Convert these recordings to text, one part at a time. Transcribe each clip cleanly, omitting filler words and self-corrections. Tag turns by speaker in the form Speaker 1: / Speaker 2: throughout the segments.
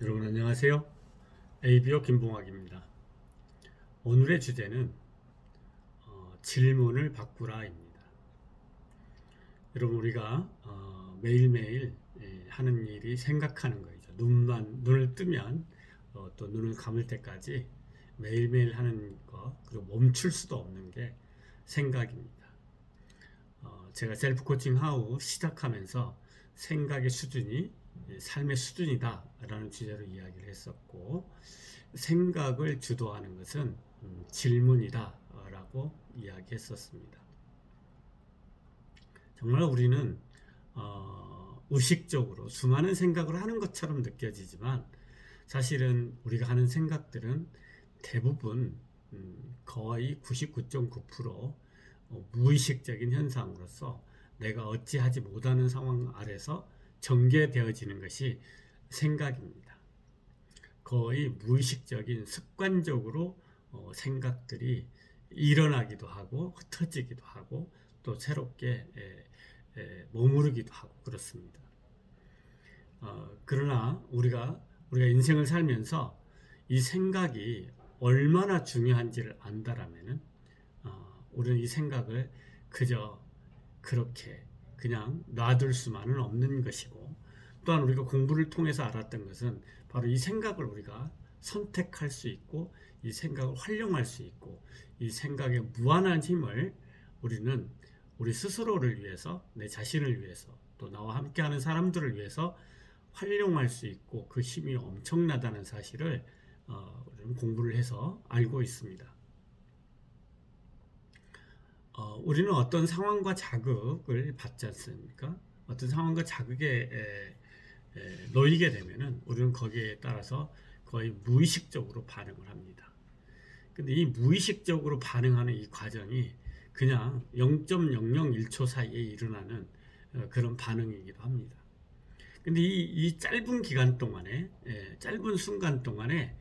Speaker 1: 여러분 안녕하세요. ABO 김봉학입니다. 오늘의 주제는 질문을 바꾸라입니다. 여러분 우리가 매일매일 하는 일이 생각하는 거죠. 눈을 뜨면 또 눈을 감을 때까지 매일매일 하는 거, 그리고 멈출 수도 없는 게 생각입니다. 제가 셀프 코칭 하우 시작하면서 생각의 수준이 삶의 수준이다 라는 주제로 이야기를 했었고, 생각을 주도하는 것은 질문이다 라고 이야기했었습니다. 정말 우리는 의식적으로 수많은 생각을 하는 것처럼 느껴지지만, 사실은 우리가 하는 생각들은 대부분 거의 99.9% 무의식적인 현상으로서 내가 어찌하지 못하는 상황 아래서 전개되어지는 것이 생각입니다. 거의 무의식적인 습관적으로 생각들이 일어나기도 하고 흩어지기도 하고 또 새롭게 머무르기도 하고 그렇습니다. 그러나 우리가 인생을 살면서 이 생각이 얼마나 중요한지를 안다라면은 우리는 이 생각을 그저 그렇게 그냥 놔둘 수만은 없는 것이고, 또한 우리가 공부를 통해서 알았던 것은 바로 이 생각을 우리가 선택할 수 있고, 이 생각을 활용할 수 있고, 이 생각의 무한한 힘을 우리는 우리 스스로를 위해서, 내 자신을 위해서, 또 나와 함께하는 사람들을 위해서 활용할 수 있고, 그 힘이 엄청나다는 사실을 우리는 공부를 해서 알고 있습니다. 우리는 어떤 상황과 자극을 받지 않습니까? 어떤 상황과 자극에 놓이게 되면은 우리는 거기에 따라서 거의 무의식적으로 반응을 합니다. 근데 이 무의식적으로 반응하는 이 과정이 그냥 0.001초 사이에 일어나는 그런 반응이기도 합니다. 근데 이 짧은 기간 동안에, 짧은 순간 동안에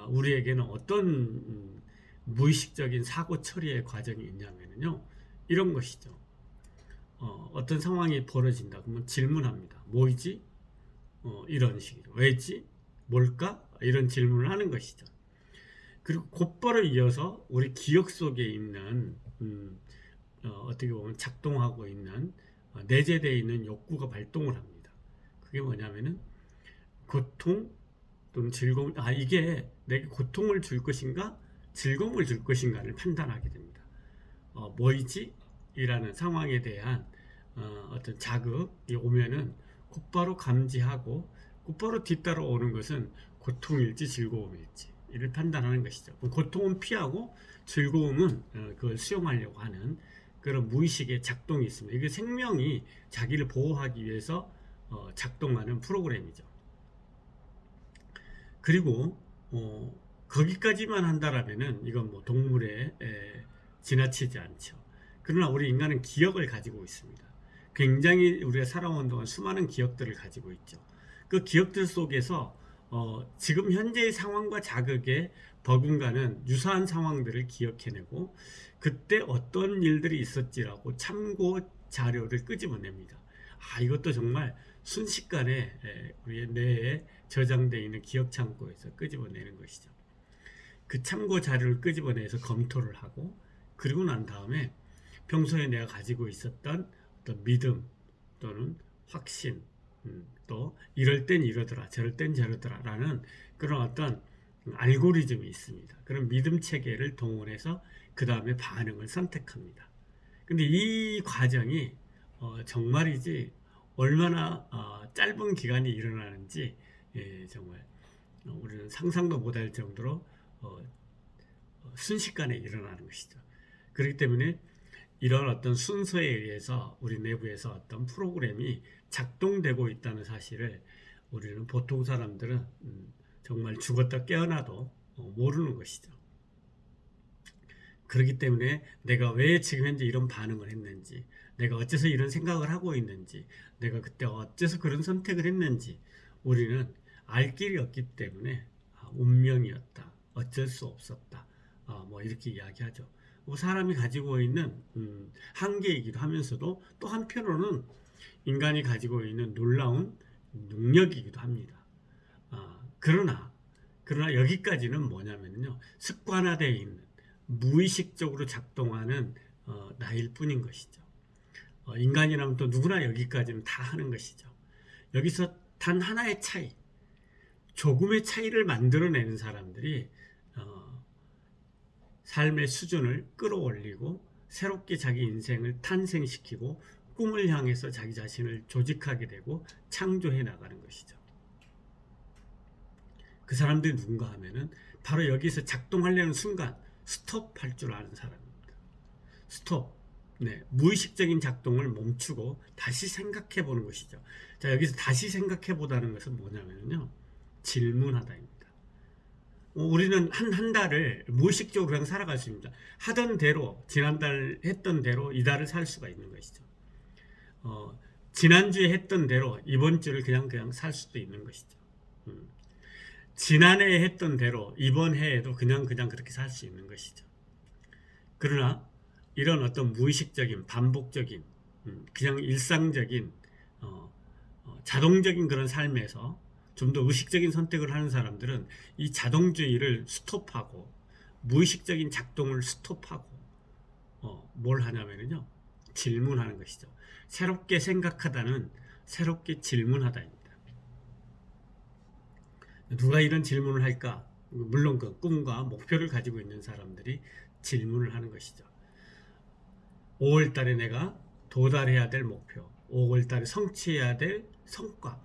Speaker 1: 우리에게는 어떤 무의식적인 사고 처리의 과정이 있냐면요, 이런 것이죠. 어떤 상황이 벌어진다 그러면 질문합니다. 뭐이지? 이런 식이죠. 왜지? 뭘까? 이런 질문을 하는 것이죠. 그리고 곧바로 이어서 우리 기억 속에 있는 어떻게 보면 작동하고 있는 내재되어 있는 욕구가 발동을 합니다. 그게 뭐냐면은 고통 또는 즐거움, 이게 내게 고통을 줄 것인가 즐거움을 줄 것인가를 판단하게 됩니다. 뭐이지? 이라는 상황에 대한 어떤 자극이 오면은 곧바로 감지하고 곧바로 뒤따라오는 것은 고통일지 즐거움일지 이를 판단하는 것이죠. 고통은 피하고 즐거움은 그걸 수용하려고 하는 그런 무의식의 작동이 있습니다. 이게 생명이 자기를 보호하기 위해서 작동하는 프로그램이죠. 그리고 거기까지만 한다라면은 이건 뭐 동물에 지나치지 않죠. 그러나 우리 인간은 기억을 가지고 있습니다. 굉장히 우리가 살아온 동안 수많은 기억들을 가지고 있죠. 그 기억들 속에서 지금 현재의 상황과 자극에 버금가는 유사한 상황들을 기억해내고 그때 어떤 일들이 있었지라고 참고 자료를 끄집어냅니다. 이것도 정말 순식간에 우리의 뇌에 저장되어 있는 기억 창고에서 끄집어내는 것이죠. 그 참고 자료를 끄집어내서 검토를 하고, 그리고 난 다음에 평소에 내가 가지고 있었던 어떤 믿음 또는 확신, 또 이럴 땐 이러더라 저럴 땐 저러더라 라는 그런 어떤 알고리즘이 있습니다. 그런 믿음 체계를 동원해서 그 다음에 반응을 선택합니다. 근데 이 과정이 정말이지 얼마나 짧은 기간이 일어나는지 정말 우리는 상상도 못할 정도로 순식간에 일어나는 것이죠. 그렇기 때문에 이런 어떤 순서에 의해서 우리 내부에서 어떤 프로그램이 작동되고 있다는 사실을 우리는 보통 사람들은 정말 죽었다 깨어나도 모르는 것이죠. 그렇기 때문에 내가 왜 지금 현재 이런 반응을 했는지, 내가 어째서 이런 생각을 하고 있는지, 내가 그때 어째서 그런 선택을 했는지 우리는 알 길이 없기 때문에 운명이었다, 어쩔 수 없었다, 뭐 이렇게 이야기하죠. 뭐 사람이 가지고 있는 한계이기도 하면서도 또 한편으로는 인간이 가지고 있는 놀라운 능력이기도 합니다. 그러나 여기까지는 뭐냐면요, 습관화되어 있는 무의식적으로 작동하는 나일 뿐인 것이죠. 인간이라면 또 누구나 여기까지는 다 하는 것이죠. 여기서 단 하나의 차이, 조금의 차이를 만들어내는 사람들이 삶의 수준을 끌어올리고 새롭게 자기 인생을 탄생시키고 꿈을 향해서 자기 자신을 조직하게 되고 창조해 나가는 것이죠. 그 사람들이 누군가 하면은 바로 여기서 작동하려는 순간 스톱할 줄 아는 사람입니다. 스톱. 네, 무의식적인 작동을 멈추고 다시 생각해 보는 것이죠. 자, 여기서 다시 생각해 보다는 것은 뭐냐면요, 질문하다입니다. 우리는 한 달을 무의식적으로 그냥 살아갈 수 있습니다. 하던 대로, 지난달 했던 대로 이달을 살 수가 있는 것이죠. 지난주에 했던 대로 이번 주를 그냥 살 수도 있는 것이죠. 지난해에 했던 대로 이번 해에도 그냥 그렇게 살 수 있는 것이죠. 그러나 이런 어떤 무의식적인, 반복적인, 그냥 일상적인, 자동적인 그런 삶에서 좀 더 의식적인 선택을 하는 사람들은 이 자동주의를 스톱하고 무의식적인 작동을 스톱하고 뭘 하냐면요, 질문하는 것이죠. 새롭게 생각하다는 새롭게 질문하다입니다. 누가 이런 질문을 할까? 물론 그 꿈과 목표를 가지고 있는 사람들이 질문을 하는 것이죠. 5월 달에 내가 도달해야 될 목표, 5월 달에 성취해야 될 성과,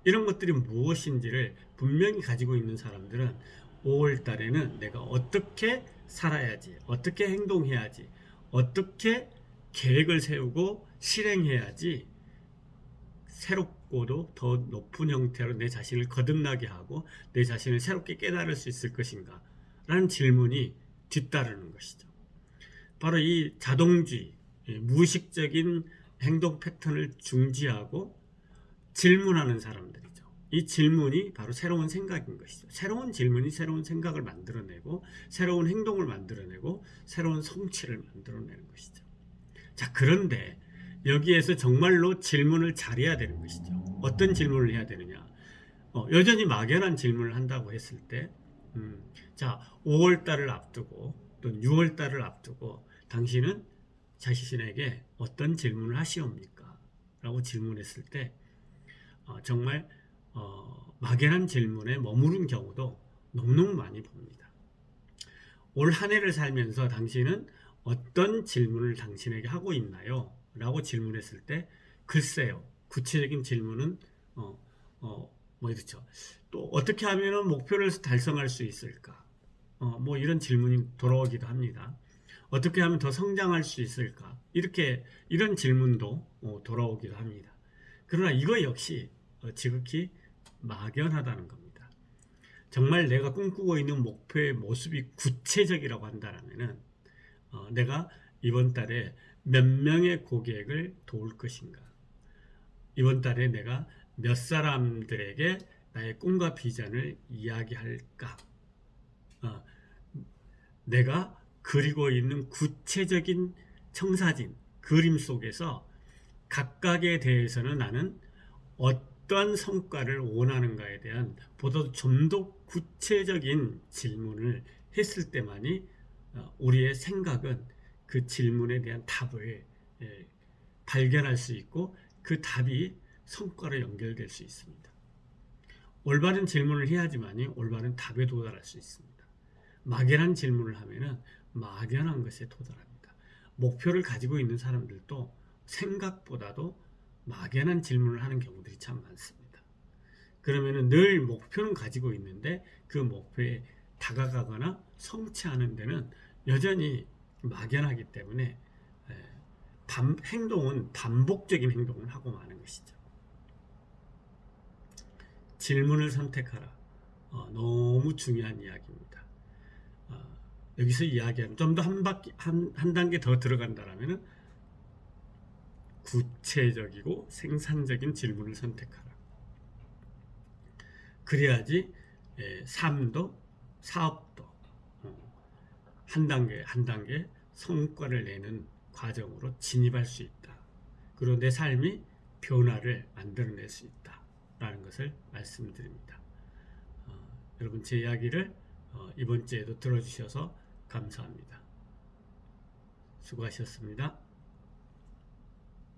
Speaker 1: 이런 것들이 무엇인지를 분명히 가지고 있는 사람들은 5월 달에는 내가 어떻게 살아야지, 어떻게 행동해야지, 어떻게 계획을 세우고 실행해야지 새롭고도 더 높은 형태로 내 자신을 거듭나게 하고 내 자신을 새롭게 깨달을 수 있을 것인가 라는 질문이 뒤따르는 것이죠. 바로 이 자동주의, 무의식적인 행동 패턴을 중지하고 질문하는 사람들이죠. 이 질문이 바로 새로운 생각인 것이죠. 새로운 질문이 새로운 생각을 만들어내고 새로운 행동을 만들어내고 새로운 성취를 만들어내는 것이죠. 자, 그런데 여기에서 정말로 질문을 잘해야 되는 것이죠. 어떤 질문을 해야 되느냐? 여전히 막연한 질문을 한다고 했을 때, 자, 5월 달을 앞두고 또 6월 달을 앞두고 당신은 자신에게 어떤 질문을 하시옵니까? 라고 질문했을 때 정말 막연한 질문에 머무른 경우도 너무너무 많이 봅니다. 올 한 해를 살면서 당신은 어떤 질문을 당신에게 하고 있나요? 라고 질문했을 때 글쎄요, 구체적인 질문은 뭐 이렇죠. 또 어떻게 하면 목표를 달성할 수 있을까? 뭐 이런 질문이 돌아오기도 합니다. 어떻게 하면 더 성장할 수 있을까? 이런 질문도 돌아오기도 합니다. 그러나 이거 역시 지극히 막연하다는 겁니다. 정말 내가 꿈꾸고 있는 목표의 모습이 구체적이라고 한다면은 내가 이번 달에 몇 명의 고객을 도울 것인가? 이번 달에 내가 몇 사람들에게 나의 꿈과 비전을 이야기할까? 내가 그리고 있는 구체적인 청사진, 그림 속에서 각각에 대해서는 나는 어떤 성과를 원하는가에 대한 보다 좀 더 구체적인 질문을 했을 때만이 우리의 생각은 그 질문에 대한 답을 발견할 수 있고 그 답이 성과로 연결될 수 있습니다. 올바른 질문을 해야지만이 올바른 답에 도달할 수 있습니다. 막연한 질문을 하면은 막연한 것에 도달합니다. 목표를 가지고 있는 사람들도 생각보다도 막연한 질문을 하는 경우들이 참 많습니다. 그러면은 늘 목표는 가지고 있는데 그 목표에 다가가거나 성취하는 데는 여전히 막연하기 때문에 행동은 반복적인 행동을 하고 마는 것이죠. 질문을 선택하라. 너무 중요한 이야기입니다. 여기서 이야기하는 좀 더 한 단계 더 들어간다라면은 구체적이고 생산적인 질문을 선택하라. 그래야지 삶도 사업도 한 단계 한 단계 성과를 내는 과정으로 진입할 수 있다. 그리고 내 삶이 변화를 만들어낼 수 있다라는 것을 말씀드립니다. 여러분 제 이야기를 이번 주에도 들어주셔서 감사합니다. 수고하셨습니다.